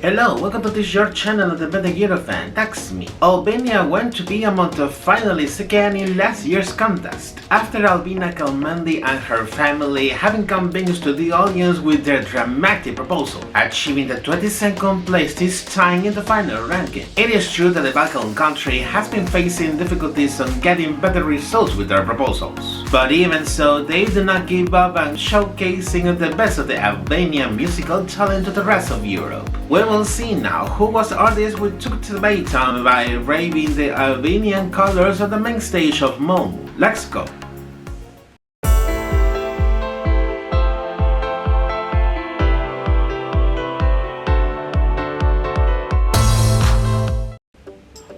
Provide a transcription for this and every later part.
Hello, welcome to this your channel, the Better Eurofan. That's me. Albania went to be among the finalists again in last year's contest, after Albina Kalmendi and her family having convinced the audience with their dramatic proposal, achieving the 22nd place this time in the final ranking. It is true that the Balkan country has been facing difficulties on getting better results with their proposals, but even so, they do not give up and showcasing the best of the Albanian musical talent to the rest of Europe. We will see now who was the artist we took to the baton by waving the Albanian colors on the main stage of Malmö. Let's go!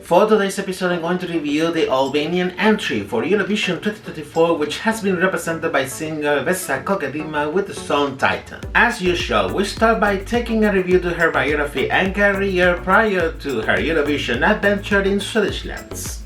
For today's episode, I'm going to review the Albanian entry for Eurovision 2024, which has been represented by singer Besa Kokëdhima with the song Titan. As usual, we start by taking a review to her biography and career prior to her Eurovision adventure in Swedish lands.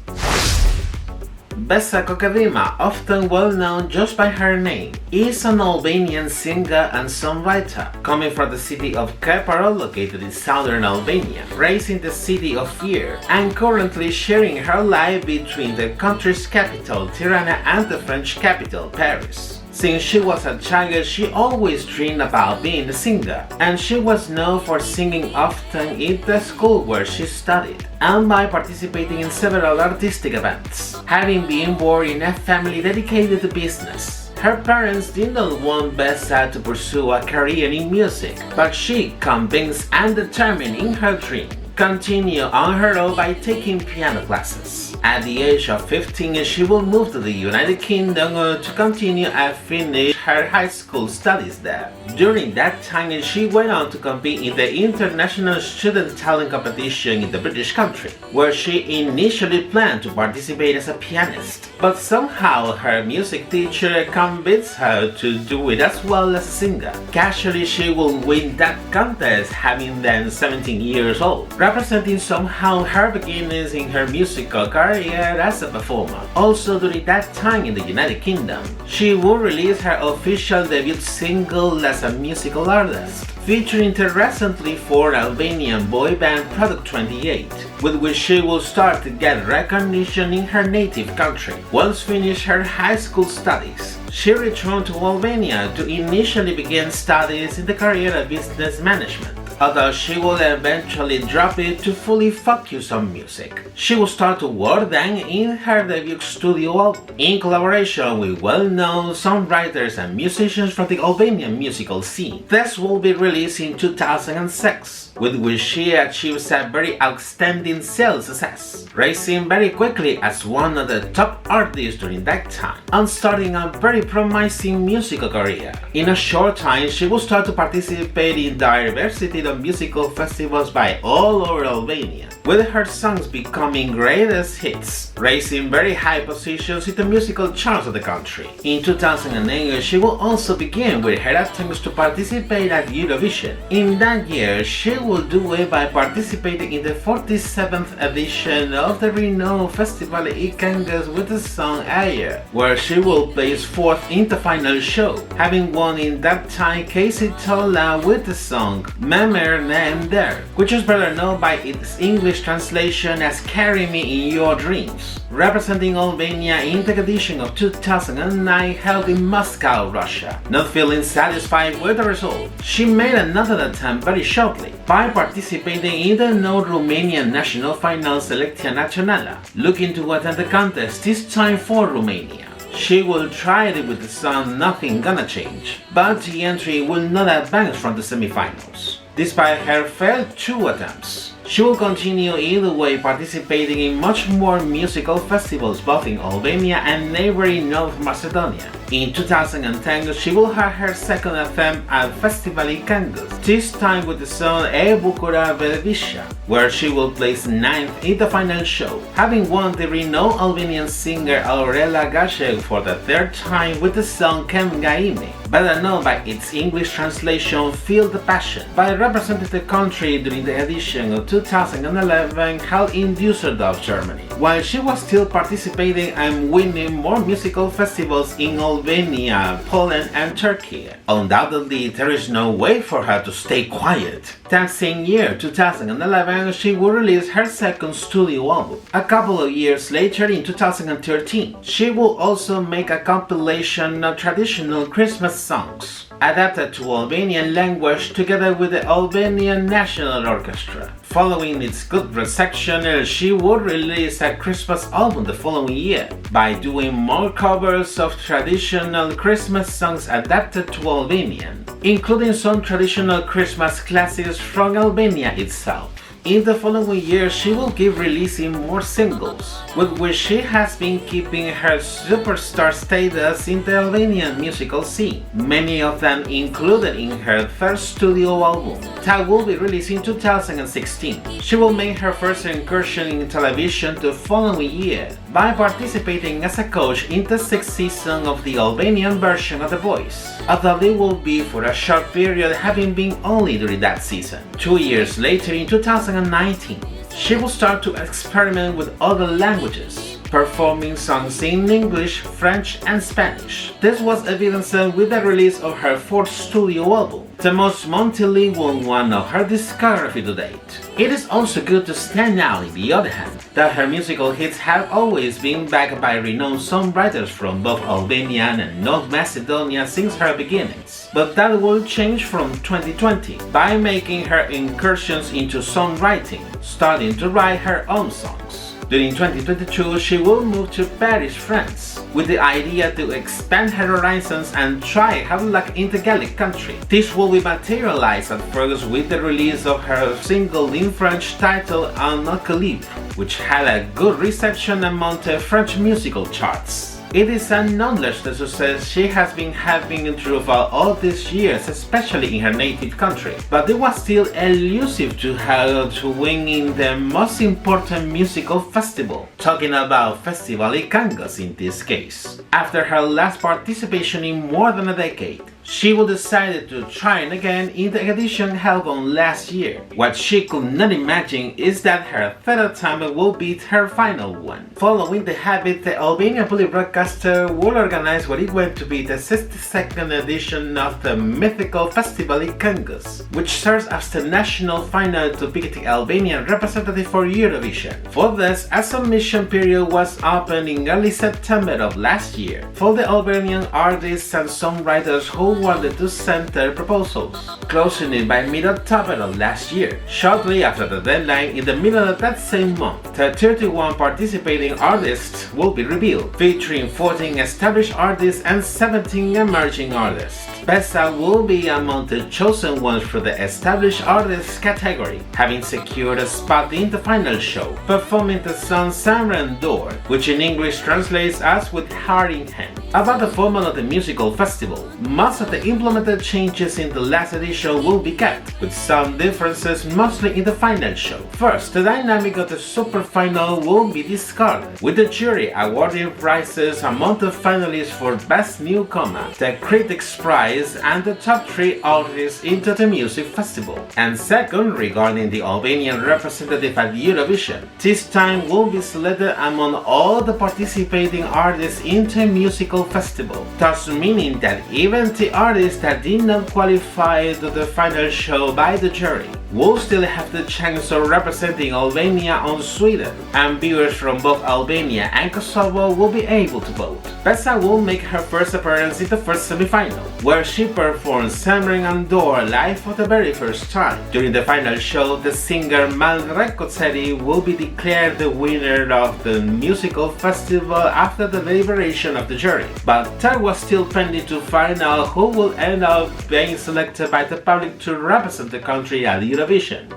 Besa Kokëdhima, often well known just by her name, is an Albanian singer and songwriter, coming from the city of Prologue, located in southern Albania, raised in the city of Fier, and currently sharing her life between the country's capital, Tirana, and the French capital, Paris. Since she was a child, she always dreamed about being a singer, and she was known for singing often in the school where she studied, and by participating in several artistic events. Having been born in a family dedicated to business, her parents did not want Besa to pursue a career in music, but she, convinced and determined in her dream, continued on her own by taking piano classes. At the age of 15, she will move to the United Kingdom to continue and finish her high school studies there. During that time, she went on to compete in the International Student Talent Competition in the British country, where she initially planned to participate as a pianist. But somehow her music teacher convinced her to do it as well as a singer. Casually, she will win that contest, having then 17 years old, representing somehow her beginnings in her musical career as a performer. Also during that time in the United Kingdom, she will release her official debut single as a musical artist, featuring the recently formed Albanian boy band Prologue 28, with which she will start to get recognition in her native country. Once finished her high school studies, she returned to Albania to initially begin studies in the career of business management, although she will eventually drop it to fully focus on music. She will start to work then in her debut studio album, in collaboration with well-known songwriters and musicians from the Albanian musical scene. This will be released in 2006, with which she achieves a very outstanding sales success, rising very quickly as one of the top artists during that time, and starting a very promising musical career. In a short time, she will start to participate in diversity of musical festivals by all over Albania, with her songs becoming greatest hits, raising very high positions in the musical charts of the country. In 2008, she will also begin with her attempts to participate at Eurovision. In that year, she will do it by participating in the 47th edition of the renowned festival Epilogue with the song Ayer, where she will place fourth in the final show, having won in that time Casey Tola with the song Memer Name There, which is better known by its English translation as Carry Me in Your Dreams, representing Albania in the edition of 2009 held in Moscow, Russia. Not feeling satisfied with the result, she made another attempt very shortly by participating in the known Romanian national final Selecția Națională, looking to attend the contest, this time for Romania. She will try it with the song Nothing Gonna Change, but the entry will not advance from the semifinals. Despite her failed two attempts, she will continue either way, participating in much more musical festivals both in Albania and neighboring North Macedonia. In 2010, she will have her second attempt at Festival Epilogue, this time with the song E Bukura Velvisha, where she will place 9th in the final show, having won the renowned Albanian singer Aurela Gasheg for the third time with the song Kem Gaime, better known by its English translation Feel the Passion, by representing the country during the edition of 2011 held in Düsseldorf, Germany, while she was still participating and winning more musical festivals in Albania, Poland and Turkey. Undoubtedly, there is no way for her to stay quiet. That same year, 2011, she would release her second studio album. A couple of years later, in 2013, she will also make a compilation of traditional Christmas songs, adapted to Albanian language together with the Albanian National Orchestra. Following its good reception, she would release a Christmas album the following year by doing more covers of traditional Christmas songs adapted to Albanian, including some traditional Christmas classics from Albania itself. In the following year, she will keep releasing more singles, with which she has been keeping her superstar status in the Albanian musical scene, many of them included in her third studio album, that will be released in 2016. She will make her first incursion in television the following year by participating as a coach in the sixth season of the Albanian version of The Voice, although it will be for a short period, having been only during that season. 2 years later, in 2019, she will start to experiment with other languages, performing songs in English, French, and Spanish. This was evidenced with the release of her fourth studio album, the most multilingual one of her discography to date. It is also good to stand out, on the other hand, that her musical hits have always been backed by renowned songwriters from both Albania and North Macedonia since her beginnings. But that will change from 2020 by making her incursions into songwriting, starting to write her own songs. During 2022, she will move to Paris, France, with the idea to expand her horizons and try her luck in the Gallic country. This will be materialized at first with the release of her single in French titled Un Équilibre, which had a good reception among the French musical charts. It is a nonetheless the success she has been having throughout all these years, especially in her native country, but it was still elusive to her to win in the most important musical festival, talking about Festival Këngës in this case. After her last participation in more than a decade, she will decide to try again in the edition held on last year. What she could not imagine is that her third attempt will be her final one. Following the habit, the Albanian public broadcaster will organize what it went to be the 62nd edition of the mythical Festival Këngës, which serves as the national final to pick the Albanian representative for Eurovision. For this, a submission period was opened in early September of last year for the Albanian artists and songwriters who wanted to send their proposals, closing it by mid-October of last year. Shortly after the deadline, in the middle of that same month, the 31 participating artists will be revealed, featuring 14 established artists and 17 emerging artists. Besa will be among the chosen ones for the established artists category, having secured a spot in the final show, performing the song Samran Door, which in English translates as With Heart in Hand. About the format of the musical festival, most of the implemented changes in the last edition will be kept, with some differences mostly in the final show. First, the dynamic of the super final will be discarded, with the jury awarding prizes among the finalists for Best Newcomer, the Critics' Prize, and the top 3 artists into the music festival. And second, regarding the Albanian representative at Eurovision, this time will be selected among all the participating artists in the musical festival, thus meaning that even the artists that did not qualify to the final show by the jury will still have the chance of representing Albania on Sweden, and viewers from both Albania and Kosovo will be able to vote. Besa will make her first appearance in the first semi-final, where she performed Samran Andor live for the very first time. During the final show, the singer Malre Kotseri will be declared the winner of the musical festival after the deliberation of the jury, but that was still pending to find out who will end up being selected by the public to represent the country at Eurovision.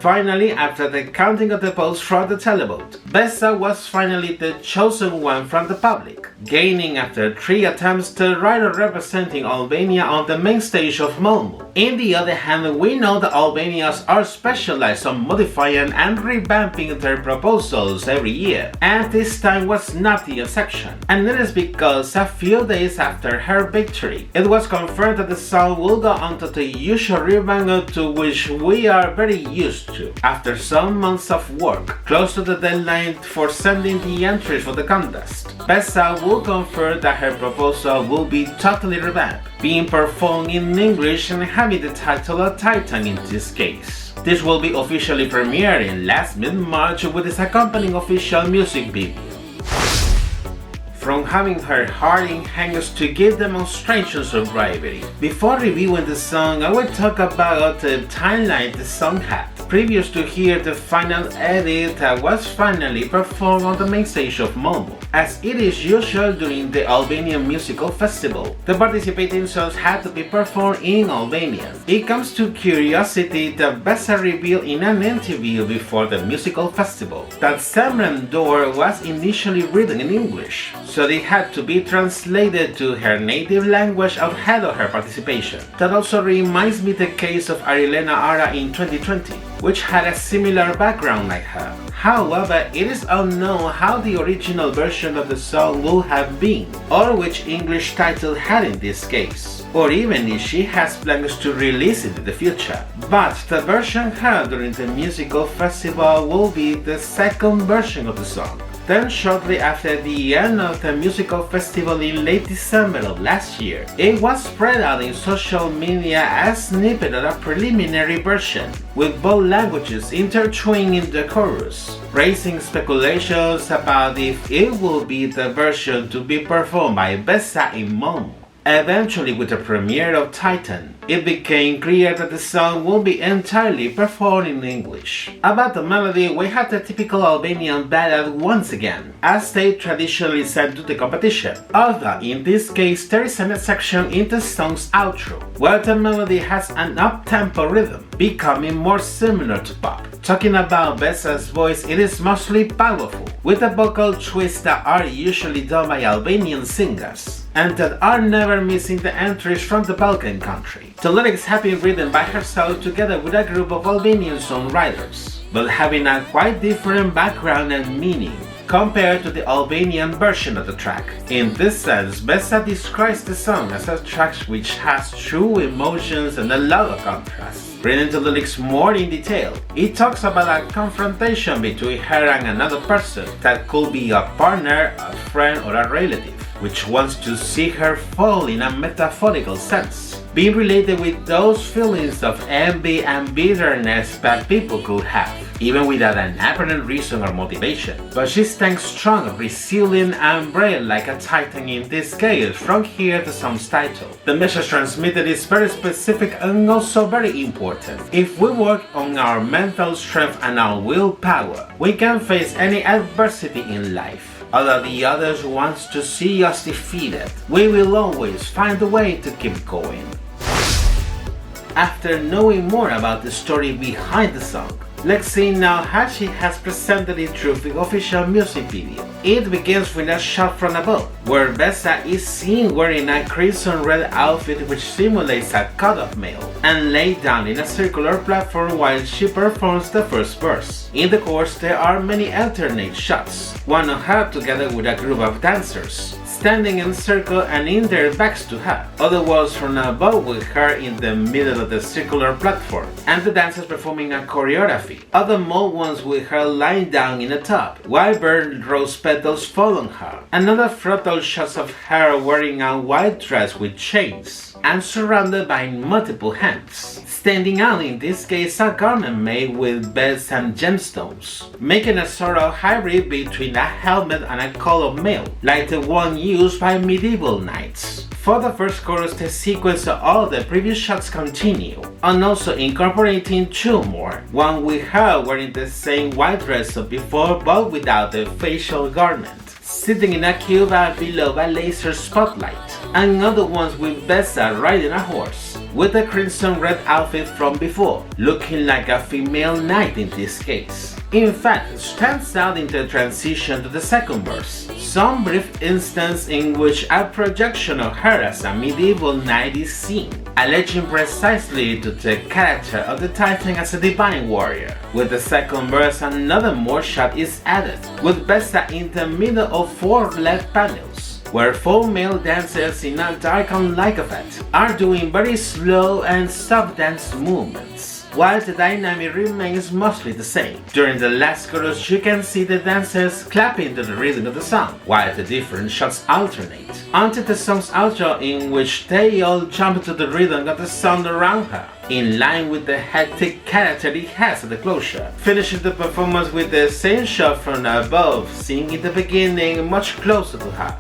Finally, after the counting of the votes from the televote, Besa was finally the chosen one from the public, gaining after 3 attempts the right of representing Albania on the main stage of Malmö. On the other hand, we know that Albanians are specialized on modifying and revamping their proposals every year, and this time was not the exception. And it is because a few days after her victory, it was confirmed that the song will go on to the usual revamp to which we are very used to. After some months of work, close to the deadline for sending the entries for the contest, Besa will confirm that her proposal will be totally revamped, being performed in English and having the title of Titan in this case. This will be officially premiering last mid-March with its accompanying official music video. From having her heart in hands to give demonstrations of bravery. Before reviewing the song, I will talk about the timeline the song had. Previous to hear the final edit that was finally performed on the main stage of Malmö. As it is usual during the Albanian Musical Festival, the participating songs had to be performed in Albanian. It comes to curiosity that Besa revealed in an interview before the musical festival that Semren Door was initially written in English, so it had to be translated to her native language ahead of her participation. That also reminds me the case of Arilena Ara in 2020, which had a similar background like her. However, it is unknown how the original version of the song would have been, or which English title had in this case, or even if she has plans to release it in the future. But the version heard during the musical festival will be the second version of the song. Then shortly after the end of the musical festival in late December of last year, it was spread out in social media as a snippet of a preliminary version, with both languages intertwined in the chorus, raising speculations about if it will be the version to be performed by Besa in Malmö. Eventually, with the premiere of Titan, it became clear that the song will be entirely performed in English. About the melody, we have the typical Albanian ballad once again, as they traditionally send to the competition, although in this case there is a section in the song's outro, where the melody has an up-tempo rhythm, becoming more similar to pop. Talking about Besa's voice, it is mostly powerful, with the vocal twists that are usually done by Albanian singers, and that are never missing the entries from the Balkan country. The lyrics have been written by herself together with a group of Albanian songwriters, but having a quite different background and meaning compared to the Albanian version of the track. In this sense, Besa describes the song as a track which has true emotions and a lot of contrast. Reading the lyrics more in detail, it talks about a confrontation between her and another person that could be a partner, a friend, or a relative, which wants to see her fall in a metaphorical sense, being related with those feelings of envy and bitterness that people could have, even without an apparent reason or motivation. But she stands strong, resilient, and brave like a titan in this case, from here the song's title. The message transmitted is very specific and also very important. If we work on our mental strength and our willpower, we can face any adversity in life. Although the others want to see us defeated, we will always find a way to keep going. After knowing more about the story behind the song, let's see now how she has presented it through the official music video. It begins with a shot from above, where Besa is seen wearing a crimson-red outfit which simulates a cut-off mail, and laid down in a circular platform while she performs the first verse. In the chorus, there are many alternate shots, one of her together with a group of dancers, standing in a circle and in their backs to her, other ones from above with her in the middle of the circular platform, and the dancers performing a choreography, other more ones with her lying down in the top, while burnt rose petals fall on her, another frontal shots of her wearing a white dress with chains, and surrounded by multiple hands. Standing out in this case a garment made with bells and gemstones, making a sort of hybrid between a helmet and a coat of mail, like the one used by medieval knights. For the first chorus, the sequence of all the previous shots continue, and also incorporating two more, one with her wearing the same white dress as before but without the facial garment, sitting in a cube below a laser spotlight, and other ones with Besa riding a horse, with the crimson red outfit from before, looking like a female knight in this case. In fact, it stands out in the transition to the second verse, some brief instance in which a projection of her as a medieval knight is seen, alleging precisely to the character of the Titan as a divine warrior. With the second verse, another more shot is added, with Besa in the middle of four LED panels, where four male dancers in a dark and light effect are doing very slow and soft dance movements, while the dynamic remains mostly the same. During the last chorus, you can see the dancers clapping to the rhythm of the song, while the different shots alternate, until the song's outro in which they all jump to the rhythm of the song around her. in line with the hectic character it has at the closure, finishing the performance with the same shot from above, seeing in the beginning much closer to her.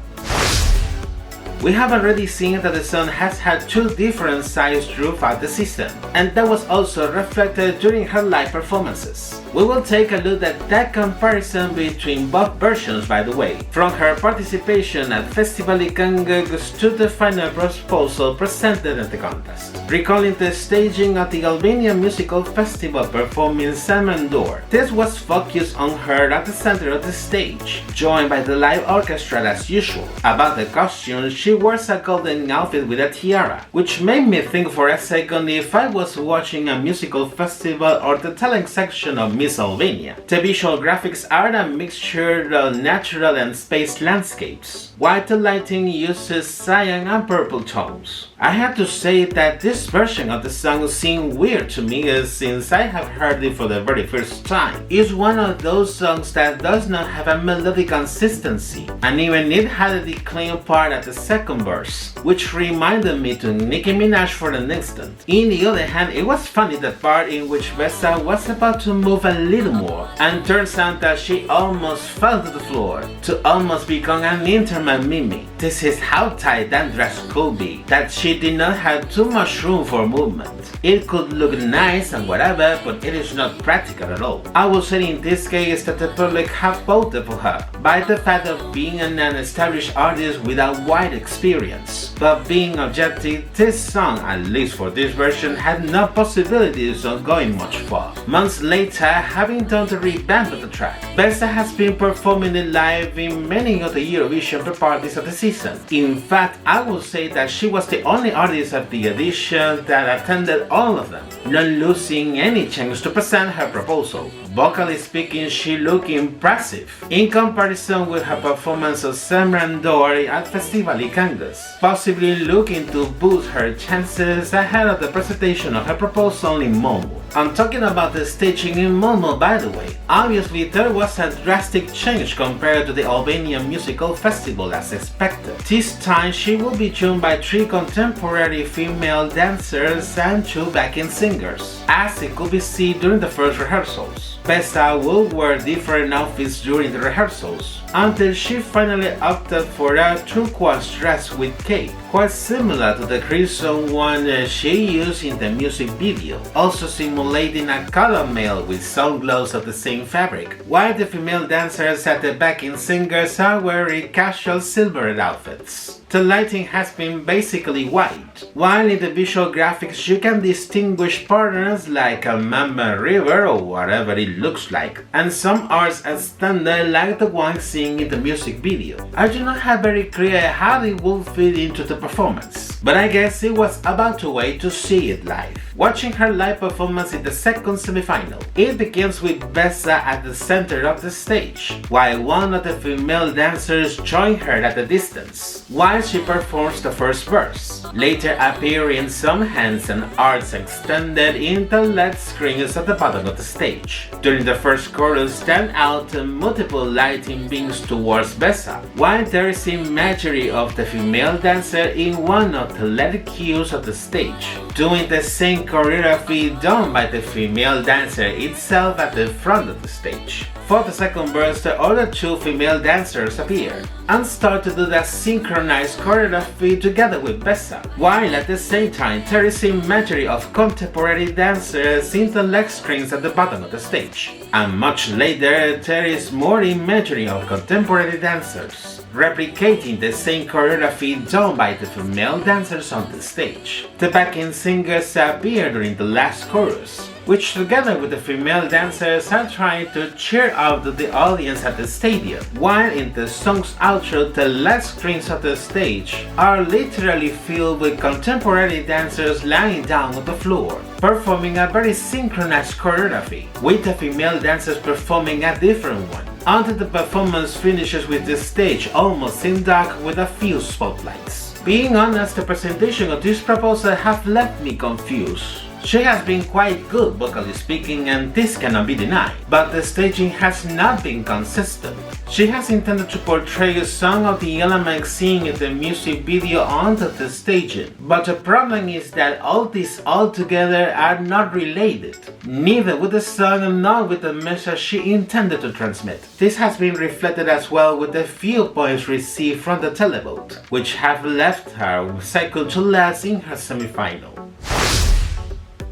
We have already seen that the song has had two different sides throughout the season, and that was also reflected during her live performances. We will take a look at that comparison between both versions, by the way, from her participation at Festival Ikangus to the final proposal presented at the contest. Recalling the staging of the Albanian Musical Festival performing Samandor, this was focused on her at the center of the stage, joined by the live orchestra as usual. About the costume, she wears a golden outfit with a tiara, which made me think for a second if I was watching a musical festival or the talent section of Miss Albania. The visual graphics are a mixture of natural and space landscapes, while the lighting uses cyan and purple tones. I have to say that this version of the song seemed weird to me since I have heard it for the very first time. It's one of those songs that does not have a melodic consistency, and even it had a declining part at the second verse, which reminded me to Nicki Minaj for an instant. On the other hand, it was funny the part in which Besa was about to move a little more, and turns out that she almost fell to the floor, to almost become an internet mimi. This is how tight that dress could be, that she did not have too much room for movement. It could look nice and whatever, but it is not practical at all. I will say in this case that the public have voted for her, by the fact of being an established artist with a wide experience. But being objective, this song, at least for this version, had no possibilities of going much far. Months later, having done the revamp of the track, Besa has been performing it live in many of the Eurovision parties of the season. In fact, I will say that she was the only artist of the edition that attended all of them, not losing any chance to present her proposal. Vocally speaking, she looked impressive in comparison with her performance of Semrandori at Festival Ikangus, possibly looking to boost her chances ahead of the presentation of her proposal in Malmö. I'm talking about the staging in Malmö, by the way. Obviously, there was a drastic change compared to the Albanian Musical Festival as expected. This time, she will be joined by 3 contemporary female dancers and 2 backing singers, as it could be seen during the first rehearsals. Besa will wear different outfits during the rehearsals, until she finally opted for a turquoise dress with cape, quite similar to the crimson one she used in the music video, also simulating a color mail with sunglows of the same fabric, while the female dancers and the backing singers are wearing casual silvered outfits. The lighting has been basically white, while in the visual graphics you can distinguish patterns like a mamba river or whatever it looks like, and some arts as standard like the one seen in the music video. I do not have very clear how it will fit into the performance, but I guess it was about to wait to see it live. Watching her live performance in the second semi-final, it begins with Besa at the center of the stage, while one of the female dancers join her at a distance, while she performs the first verse, later appearing some hands and arms extended in the LED screens at the bottom of the stage. During the first chorus stand out multiple lighting beams towards Besa, while there is imagery of the female dancer in one of the LED cues of the stage, doing the same choreography done by the female dancer itself at the front of the stage. For the second verse, the other 2 female dancers appear and start to do that synchronized choreography together with Besa, while at the same time there is imagery of contemporary dancers in the leg screens at the bottom of the stage. And much later there is more imagery of contemporary dancers, replicating the same choreography done by the female dancers on the stage. The backing singers appear during the last chorus, which together with the female dancers are trying to cheer up the audience at the stadium, while in the song's outro the LED screens of the stage are literally filled with contemporary dancers lying down on the floor, performing a very synchronized choreography, with the female dancers performing a different one, until the performance finishes with the stage almost in dark with a few spotlights. Being honest, the presentation of this proposal have left me confused. She has been quite good vocally speaking, and this cannot be denied, but the staging has not been consistent. She has intended to portray a song of the element seen in the music video onto the staging, but the problem is that all these altogether are not related, neither with the song nor with the message she intended to transmit. This has been reflected as well with the few points received from the televote, which have left her second to last in her semi-final.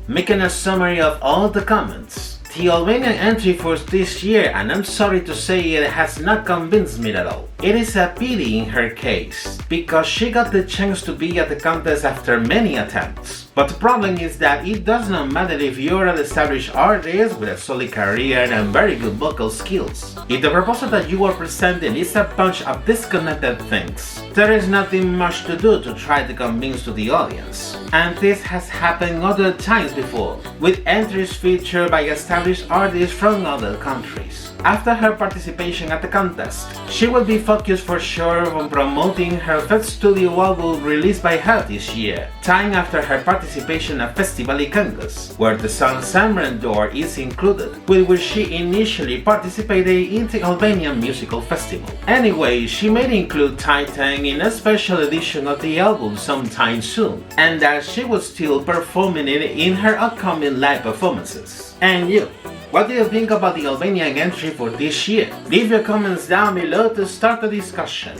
Making a summary of all the comments, the Albanian entry for this year, and I'm sorry to say it has not convinced me at all. It is a pity in her case, because she got the chance to be at the contest after many attempts. But the problem is that it does not matter if you're an established artist with a solid career and very good vocal skills. If the proposal that you are presenting is a bunch of disconnected things, there is nothing much to do to try to convince to the audience. And this has happened other times before, with entries featured by established artists from other countries. After her participation at the contest, she will be focused for sure on promoting her first studio album released by her this year, time after her participation at Festival Congress, where the song Summer Door is included, with which she initially participated in the Albanian Musical Festival. Anyway, she may include Titan in a special edition of the album sometime soon, and that she will still performing it in her upcoming live performances. And you? What do you think about the Albanian entry for this year? Leave your comments down below to start the discussion.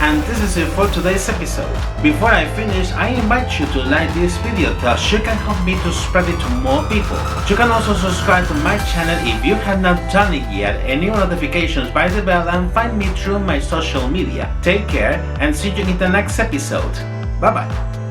And this is it for today's episode. Before I finish, I invite you to like this video thus you can help me to spread it to more people. You can also subscribe to my channel if you have not done it yet, and your notifications by the bell, and find me through my social media. Take care and see you in the next episode. Bye bye.